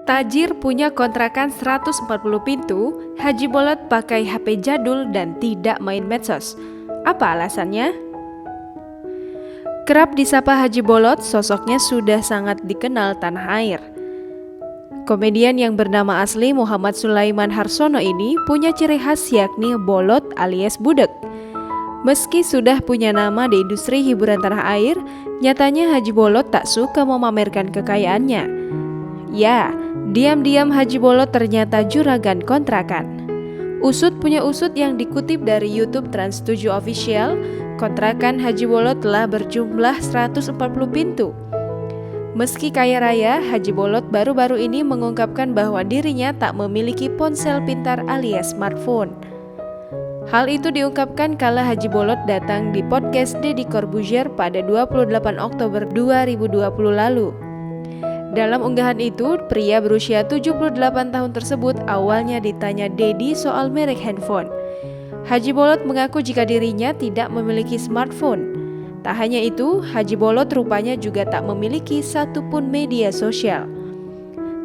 Tajir punya kontrakan 140 pintu, Haji Bolot pakai HP jadul dan tidak main medsos. Apa alasannya? Kerap disapa Haji Bolot, sosoknya sudah sangat dikenal tanah air. Komedian yang bernama asli Muhammad Sulaiman Harsono ini punya ciri khas yakni bolot alias budek. Meski sudah punya nama di industri hiburan tanah air, nyatanya Haji Bolot tak suka memamerkan kekayaannya. Ya, diam-diam Haji Bolot ternyata juragan kontrakan. Usut punya usut yang dikutip dari YouTube Trans 7 Official, kontrakan Haji Bolot telah berjumlah 140 pintu. Meski kaya raya, Haji Bolot baru-baru ini mengungkapkan bahwa dirinya tak memiliki ponsel pintar alias smartphone. Hal itu diungkapkan kala Haji Bolot datang di podcast Deddy Corbuzier pada 28 Oktober 2020 lalu. Dalam unggahan itu, pria berusia 78 tahun tersebut awalnya ditanya Deddy soal merek handphone. Haji Bolot mengaku jika dirinya tidak memiliki smartphone. Tak hanya itu, Haji Bolot rupanya juga tak memiliki satupun media sosial.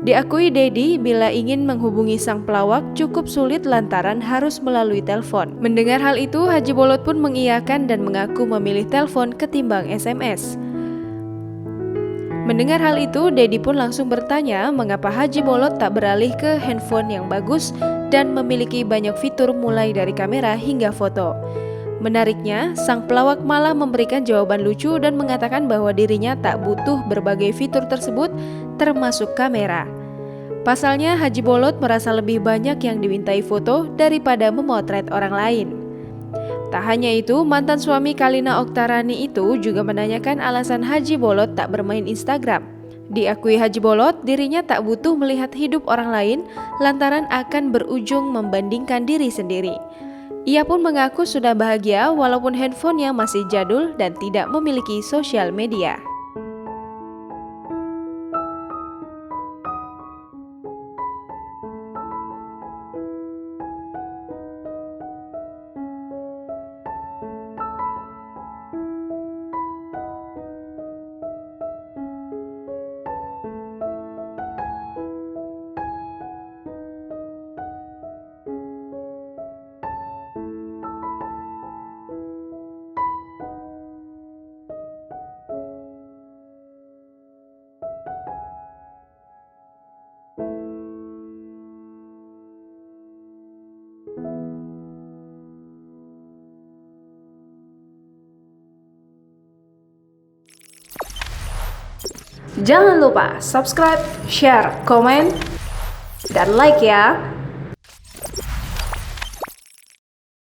Diakui Deddy, bila ingin menghubungi sang pelawak cukup sulit lantaran harus melalui telepon. Mendengar hal itu, Haji Bolot pun mengiyakan dan mengaku memilih telepon ketimbang SMS. Mendengar hal itu, Deddy pun langsung bertanya mengapa Haji Bolot tak beralih ke handphone yang bagus dan memiliki banyak fitur mulai dari kamera hingga foto. Menariknya, sang pelawak malah memberikan jawaban lucu dan mengatakan bahwa dirinya tak butuh berbagai fitur tersebut termasuk kamera. Pasalnya, Haji Bolot merasa lebih banyak yang dimintai foto daripada memotret orang lain. Tak hanya itu, mantan suami Kalina Oktarani itu juga menanyakan alasan Haji Bolot tak bermain Instagram. Diakui Haji Bolot, dirinya tak butuh melihat hidup orang lain lantaran akan berujung membandingkan diri sendiri. Ia pun mengaku sudah bahagia walaupun handphonenya masih jadul dan tidak memiliki sosial media. Jangan lupa subscribe, share, komen, dan like ya!